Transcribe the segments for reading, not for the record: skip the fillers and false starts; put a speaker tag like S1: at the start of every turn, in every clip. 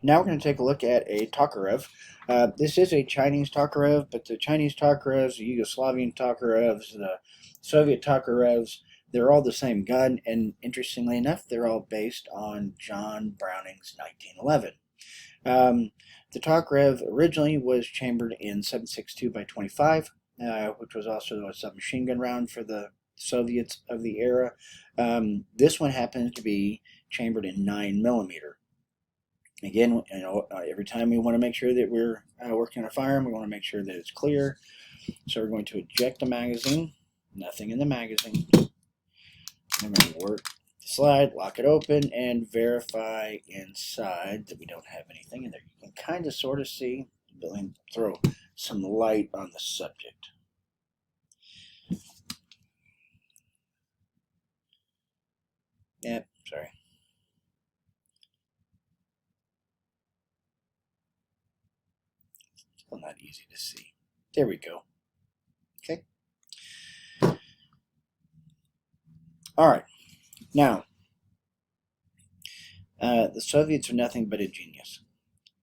S1: Now we're going to take a look at a Tokarev. This is a Chinese Tokarev, but the Chinese Tokarevs, the Yugoslavian Tokarevs, the Soviet Tokarevs, they're all the same gun, and interestingly enough, they're all based on John Browning's 1911. The Tokarev originally was chambered in 7.62 by 25, which was also a submachine gun round for the Soviets of the era. This one happens to be chambered in 9mm. Again, every time we want to make sure that we're working on a firearm, we want to make sure that it's clear. So we're going to eject the magazine. Nothing in the magazine. And we're going to work the slide, lock it open, and verify inside that we don't have anything in there. You can kind of sort of see, throw some light on the subject. Yep, sorry. Still not easy to see. There we go. Okay. All right. Now, the Soviets are nothing but a genius.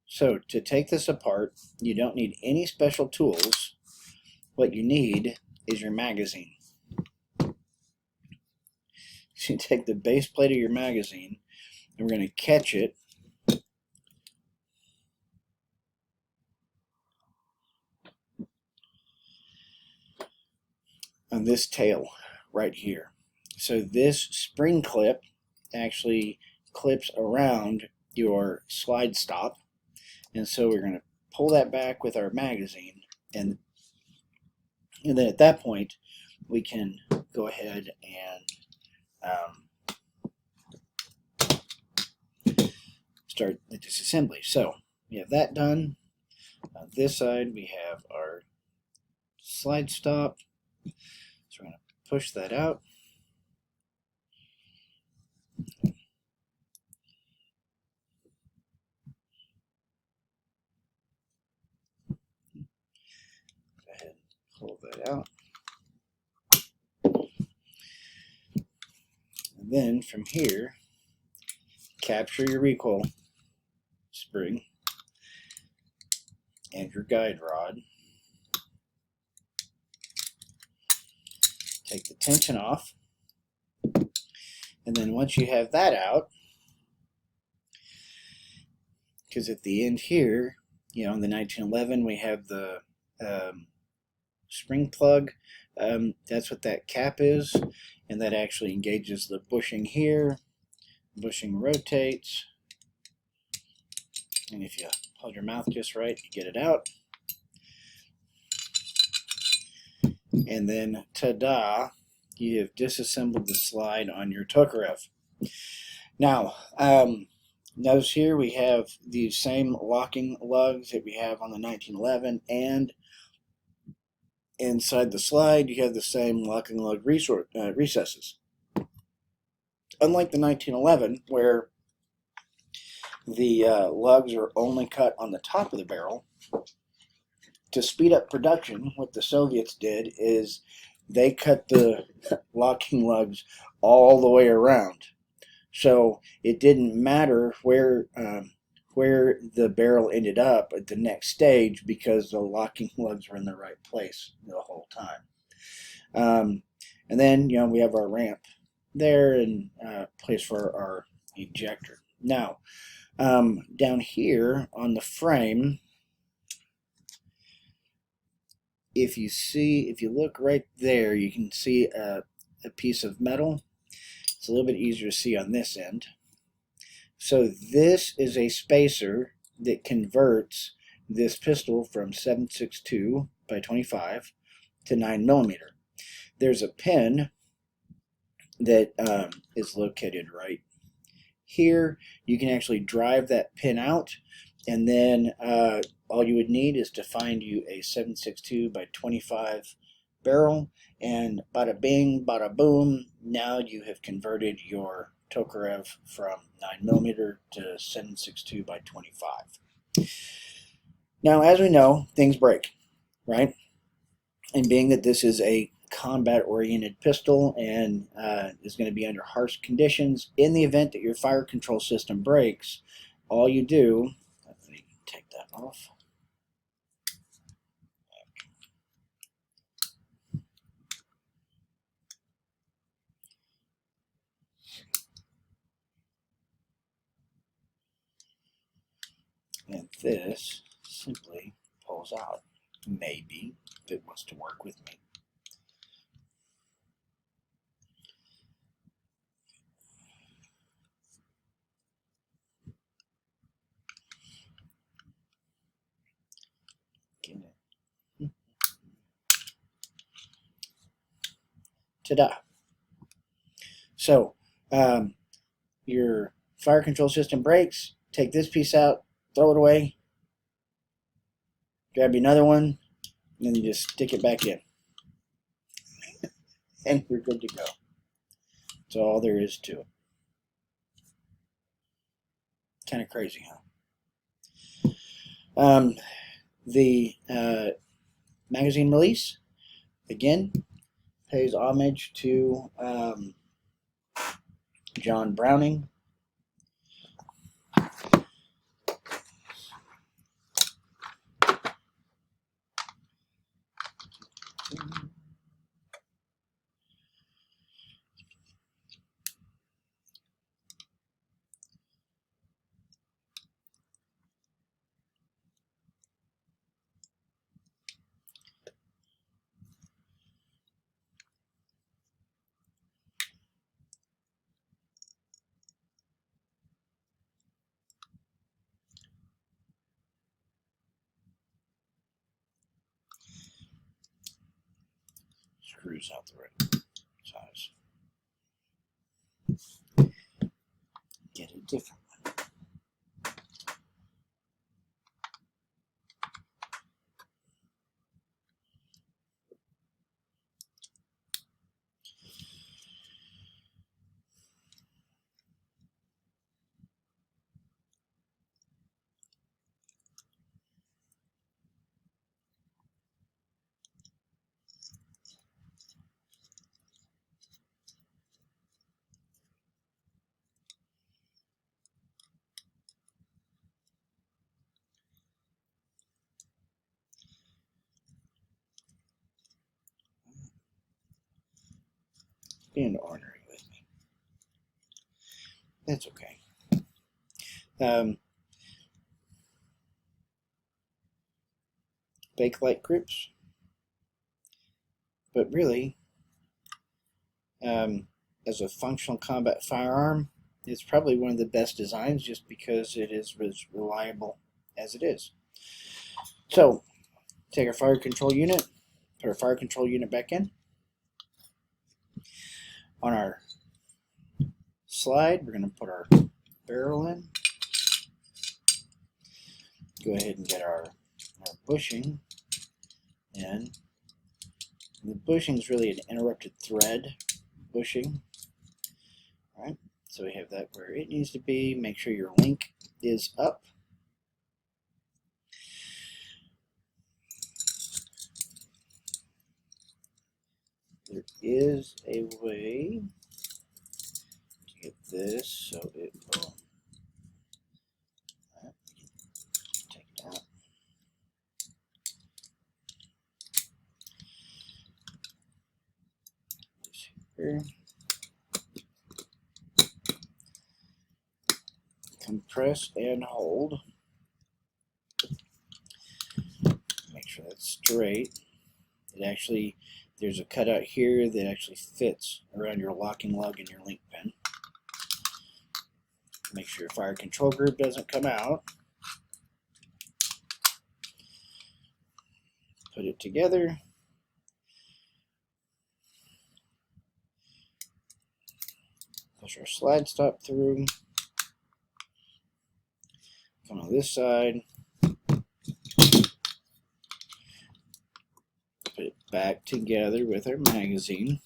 S1: So to take this apart, you don't need any special tools. What you need is your magazine. So you take the base plate of your magazine, and we're going to catch it on this tail right here. So this spring clip actually clips around your slide stop, and so we're going to pull that back with our magazine, and then at that point we can go ahead and start the disassembly. So we have that done. On this side we have our slide stop, so we're going to push that out. Go ahead and pull that out. And then from here, capture your recoil spring and your guide rod. Take the tension off. And then once you have that out, because at the end here, in the 1911, we have the spring plug. That's what that cap is, and that actually engages the bushing here. Bushing rotates, and if you hold your mouth just right, you get it out. And then, ta-da, you have disassembled the slide on your Tokarev. Now, notice here we have these same locking lugs that we have on the 1911, and inside the slide you have the same locking lug recesses. Unlike the 1911, where the lugs are only cut on the top of the barrel, to speed up production, what the Soviets did is they cut the locking lugs all the way around. So it didn't matter where the barrel ended up at the next stage, because the locking lugs were in the right place the whole time. And then we have our ramp there, and place for our ejector. Now, down here on the frame, if you look right there, you can see a piece of metal. It's a little bit easier to see on this end. So this is a spacer that converts this pistol from 7.62 by 25 to 9mm. There's a pin that is located right here. You can actually drive that pin out, and then all you would need is to find you a 7.62 by 25 barrel, and bada bing, bada boom, now you have converted your Tokarev from 9mm to 7.62 by 25. Now, as we know, things break, right? And being that this is a combat-oriented pistol and is going to be under harsh conditions, in the event that your fire control system breaks, all you do take that off. And this simply pulls out, maybe, if it wants to work with me. Get it. Ta-da! So, your fire control system breaks, take this piece out, throw it away, grab you another one, and then you just stick it back in. And you're good to go. That's all there is to it. Kind of crazy, huh? The magazine release, again, pays homage to John Browning. Screws out the right size. Get a different one. Being ornery with me. That's okay. Bakelite groups, but really, as a functional combat firearm, it's probably one of the best designs just because it is as reliable as it is. So, take our fire control unit, put our fire control unit back in. On our slide, we're going to put our barrel in. Go ahead and get our bushing in. The bushing is really an interrupted thread bushing. All right, so we have that where it needs to be. Make sure your link is up. There is a way to get this so it will take it out. Here. Compress and hold. Make sure that's straight. It actually, there's a cutout here that actually fits around your locking lug and your link pin. Make sure your fire control group doesn't come out. Put it together. Push our slide stop through. Come on this side. Put it back together with our magazine.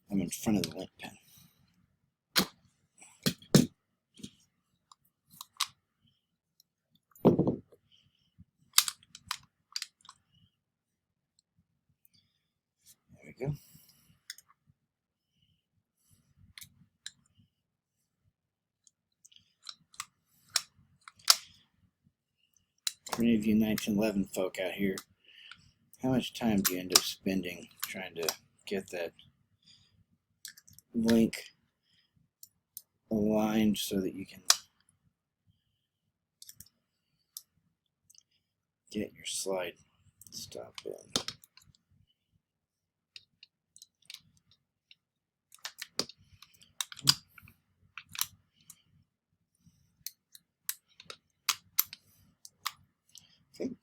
S1: I'm in front of the link pin. There we go. For any of you 1911 folk out here, how much time do you end up spending trying to get that link aligned so that you can get your slide stop in? Okay.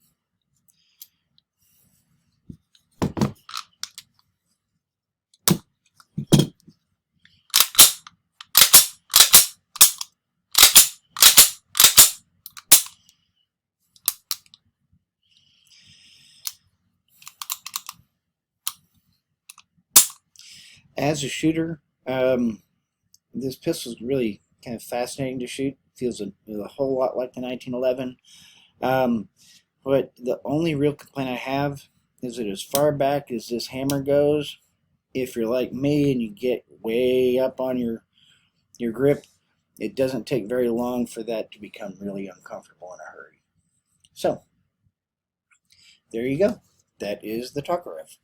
S1: As a shooter, this pistol is really kind of fascinating to shoot. Feels a whole lot like the 1911. But the only real complaint I have is that as far back as this hammer goes, if you're like me and you get way up on your grip, it doesn't take very long for that to become really uncomfortable in a hurry. So, there you go. That is the Tokarev.